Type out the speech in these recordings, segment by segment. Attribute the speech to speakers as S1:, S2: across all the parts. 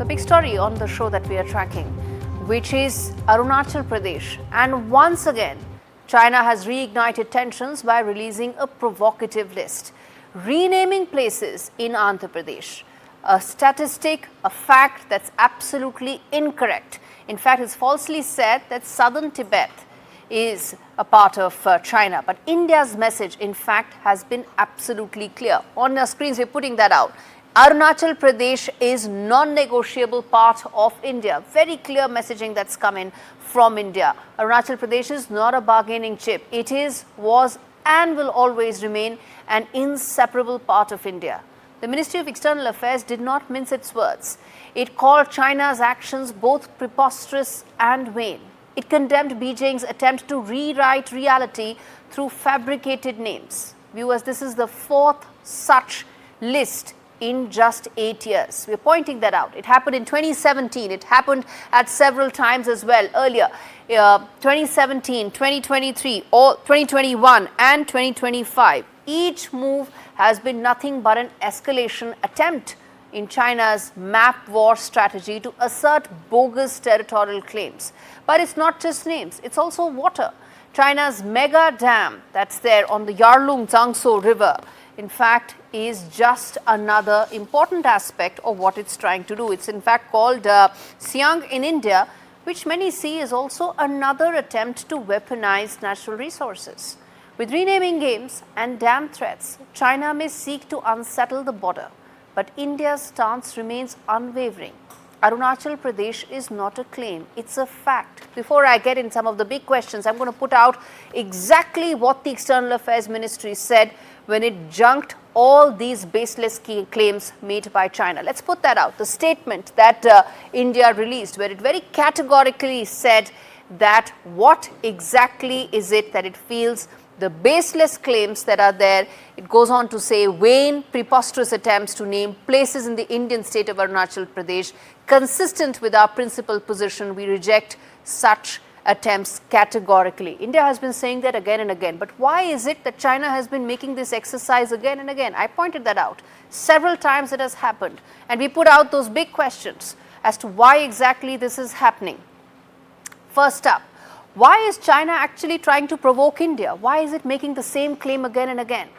S1: a big story on the show that we are tracking, which is Arunachal Pradesh. And once again, China has reignited tensions by releasing a provocative list, renaming places in Andhra Pradesh. A statistic, a fact that's absolutely incorrect. In fact, it's falsely said that southern Tibet is a part of China. But India's message, in fact, has been absolutely clear. On our screens, we're putting that out. Arunachal Pradesh is non-negotiable part of India. Very clear messaging that's come in from India. Arunachal Pradesh is not a bargaining chip. It is, was and will always remain an inseparable part of India. The Ministry of External Affairs did not mince its words. It called China's actions both preposterous and vain. It condemned Beijing's attempt to rewrite reality through fabricated names. Viewers, this is the fourth such list in just 8 years. We're pointing that out. It happened in 2017. It happened at several times as well earlier. 2017, 2023, or 2021 and 2025. Each move has been nothing but an escalation attempt in China's map war strategy to assert bogus territorial claims. But it's not just names, it's also water. China's mega dam that's there on the Yarlung-Jiangsu River, in fact, is just another important aspect of what it's trying to do. It's in fact called Siang in India, which many see is also another attempt to weaponize natural resources. With renaming games and dam threats, China may seek to unsettle the border. But India's stance remains unwavering. Arunachal Pradesh is not a claim, it's a fact. Before I get in some of the big questions, I'm going to put out exactly what the External Affairs Ministry said when it junked all these baseless claims made by China. Let's put that out. The statement that India released, where it very categorically said that what exactly is it that it feels the baseless claims that are there. It goes on to say vain, preposterous attempts to name places in the Indian state of Arunachal Pradesh. Consistent with our principal position, we reject such attempts categorically. India has been saying that again and again. But why is it that China has been making this exercise again and again? I pointed that out. Several times it has happened. And we put out those big questions as to why exactly this is happening. First up, why is China actually trying to provoke India? Why is it making the same claim again and again?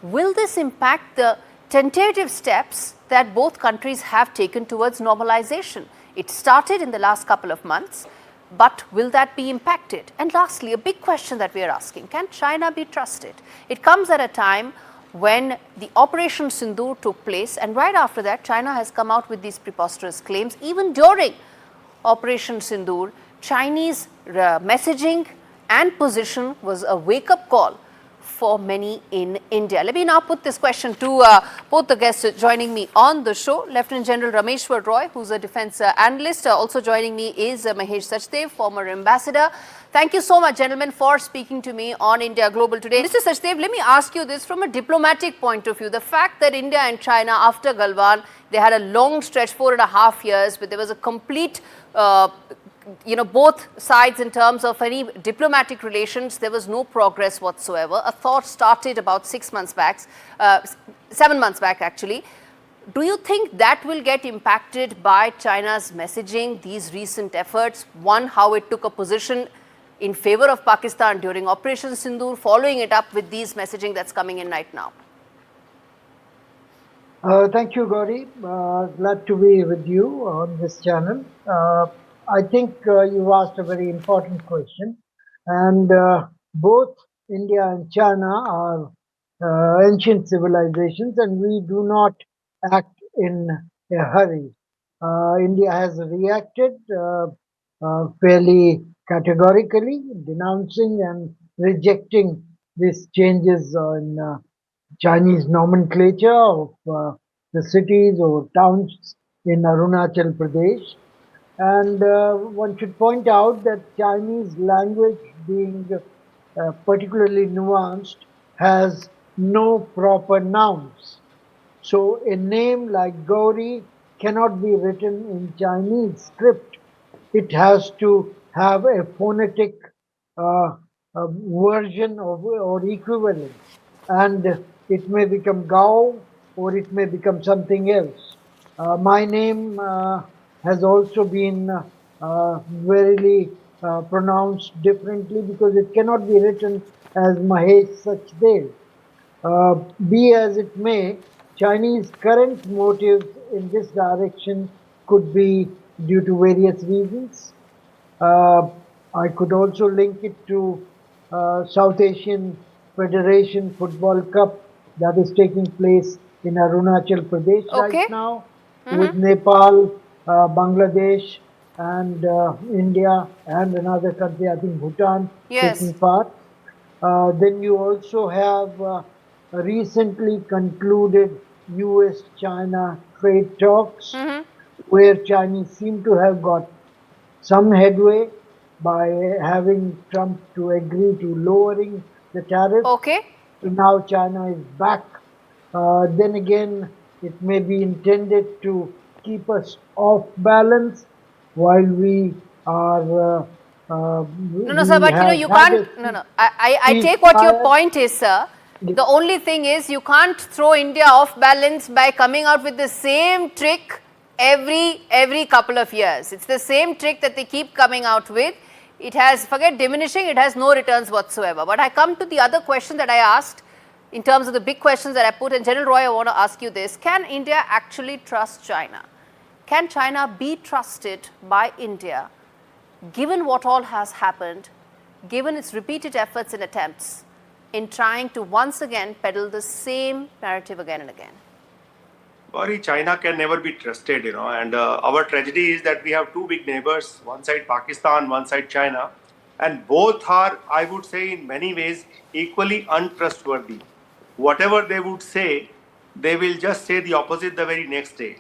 S1: Will this impact the tentative steps that both countries have taken towards normalization? It started in the last couple of months, but will that be impacted? And lastly, a big question that we are asking, can China be trusted? It comes at a time when the Operation Sindoor took place, and right after that, China has come out with these preposterous claims. Even during Operation Sindoor, Chinese messaging and position was a wake-up call for many in India. Let me now put this question to both the guests joining me on the show. Lieutenant General Rameshwar Roy, who's a defense analyst. Also joining me is Mahesh Sachdev, former ambassador. Thank you so much, gentlemen, for speaking to me on India Global today. Mr. Sachdev, let me ask you this from a diplomatic point of view. The fact that India and China, after Galwan, they had a long stretch, 4.5 years, but there was a complete both sides in terms of any diplomatic relations, there was no progress whatsoever. A thought started about 7 months back actually. Do you think that will get impacted by China's messaging, these recent efforts? One, how it took a position in favor of Pakistan during Operation Sindoor, following it up with these messaging that's coming in right now.
S2: Thank you, Gaurie. Glad to be with you on this channel. I think you asked a very important question, and both India and China are ancient civilizations, and we do not act in a hurry. India has reacted fairly categorically, denouncing and rejecting these changes in Chinese nomenclature of the cities or towns in Arunachal Pradesh. And one should point out that Chinese language, being particularly nuanced, has no proper nouns. So a name like Gaurie cannot be written in Chinese script. It has to have a phonetic version of or equivalent, and it may become Gao or it may become something else. My name has also been very pronounced differently because it cannot be written as Mahesh Sachdev. Be as it may, Chinese current motives in this direction could be due to various reasons. Uh, I could also link it to South Asian Federation Football Cup that is taking place in Arunachal Pradesh right
S1: Okay.
S2: now, with Nepal, Bangladesh, and India, and another country, I think Bhutan,
S1: Yes.
S2: taking part. Then you also have recently concluded US-China trade talks, where Chinese seem to have got some headway by having Trump to agree to lowering the tariffs.
S1: Okay.
S2: So now China is back. Then again, it may be intended to keep us off balance while
S1: No, no, sir,
S2: we
S1: but
S2: have
S1: you
S2: had
S1: can't,
S2: a
S1: no, no. I take what your
S2: ceasefire.
S1: point is, sir. The only thing is you can't throw India off balance by coming out with the same trick every couple of years. It's the same trick that they keep coming out with. It has, forget diminishing, it has no returns whatsoever. But I come to the other question that I asked in terms of the big questions that I put. And General Roy, I want to ask you this. Can India actually trust China? Can China be trusted by India, given what all has happened, given its repeated efforts and attempts in trying to once again peddle the same narrative again and again?
S3: Gaurie, China can never be trusted, and our tragedy is that we have two big neighbors, one side Pakistan, one side China, and both are, I would say, in many ways, equally untrustworthy. Whatever they would say, they will just say the opposite the very next day.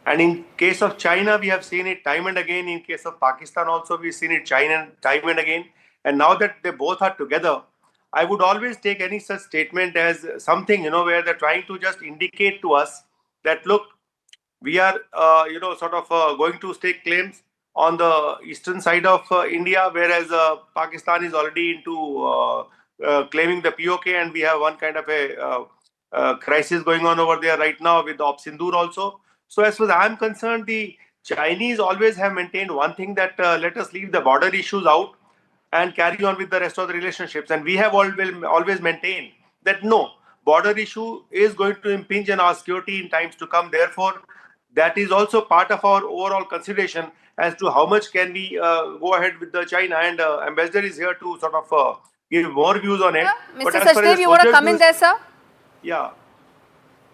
S3: And in case of China, we have seen it time and again. In case of Pakistan also, we've seen it China time and again. And now that they both are together, I would always take any such statement as something, where they're trying to just indicate to us that, look, we are, sort of going to stake claims on the eastern side of India, whereas Pakistan is already into claiming the POK, and we have one kind of a crisis going on over there right now with the Op Sindoor also. So as far as I'm concerned, the Chinese always have maintained one thing, that let us leave the border issues out and carry on with the rest of the relationships. And we have always maintained that no, border issue is going to impinge on our security in times to come. Therefore, that is also part of our overall consideration as to how much can we go ahead with the China. And Ambassador is here to sort of give more views on it.
S1: Yeah,
S3: But
S1: Mr.
S3: as far as
S1: Sachdev,
S3: the
S1: you want to
S3: soldiers'
S1: come in
S3: views,
S1: there, sir?
S3: yeah.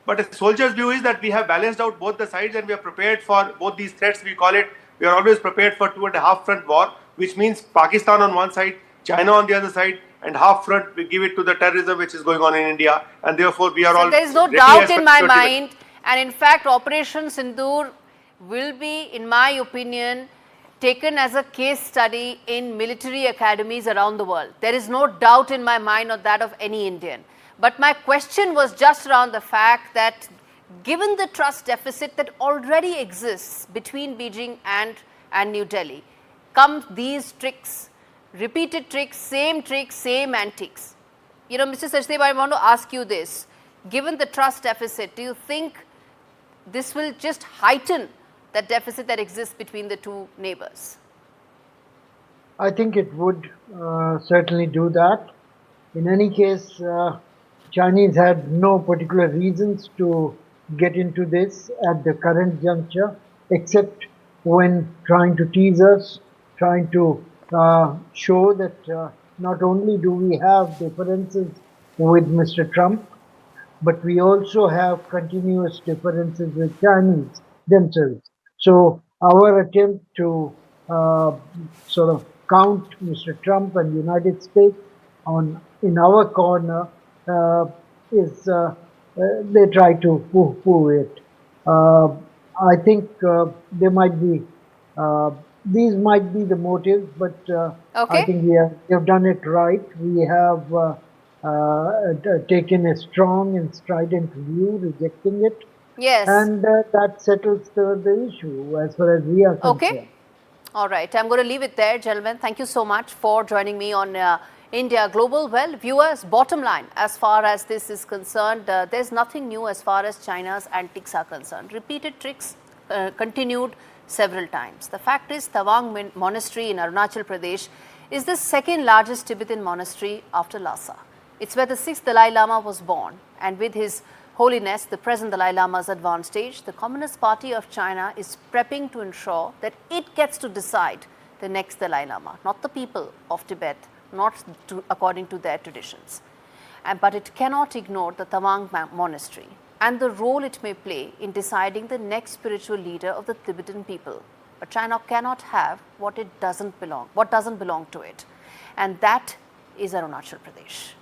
S3: But a soldier's view is that we have balanced out both the sides and we are prepared for both these threats. We call it, we are always prepared for 2.5 front war, which means Pakistan on one side, China on the other side, and half front we give it to the terrorism which is going on in India. And therefore we are
S1: So
S3: all
S1: there is no
S3: ready
S1: doubt
S3: as far
S1: in
S3: as
S1: my
S3: security.
S1: mind, and in fact, Operation Sindoor will be, in my opinion, taken as a case study in military academies around the world. There is no doubt in my mind or that of any Indian. But my question was just around the fact that given the trust deficit that already exists between Beijing and New Delhi, come these tricks, repeated tricks, same antics. Mr. Sachdev, I want to ask you this. Given the trust deficit, do you think this will just heighten that deficit that exists between the two neighbors?
S2: I think it would certainly do that. In any case, Chinese had no particular reasons to get into this at the current juncture, except when trying to tease us, trying to show that not only do we have differences with Mr. Trump, but we also have continuous differences with Chinese themselves. So our attempt to sort of count Mr. Trump and United States on in our corner is they try to poo it. I think there might be these might be the motives, but I
S1: Okay.
S2: think we have done it right. We have taken a strong and strident view, rejecting it,
S1: Yes.
S2: and that settles the issue as far as we are
S1: Okay.
S2: concerned.
S1: All right. I'm going to leave it there, gentlemen. Thank you so much for joining me on India Global. Well, viewers, bottom line, as far as this is concerned, there's nothing new as far as China's antics are concerned. Repeated tricks continued several times. The fact is, Tawang Monastery in Arunachal Pradesh is the second largest Tibetan monastery after Lhasa. It's where the 6th Dalai Lama was born, and with His Holiness, the present Dalai Lama's advanced age, the Communist Party of China is prepping to ensure that it gets to decide the next Dalai Lama, not the people of Tibet, not according to their traditions. But it cannot ignore the Tawang Monastery and the role it may play in deciding the next spiritual leader of the Tibetan people. But China cannot have what doesn't belong to it, and that is Arunachal Pradesh.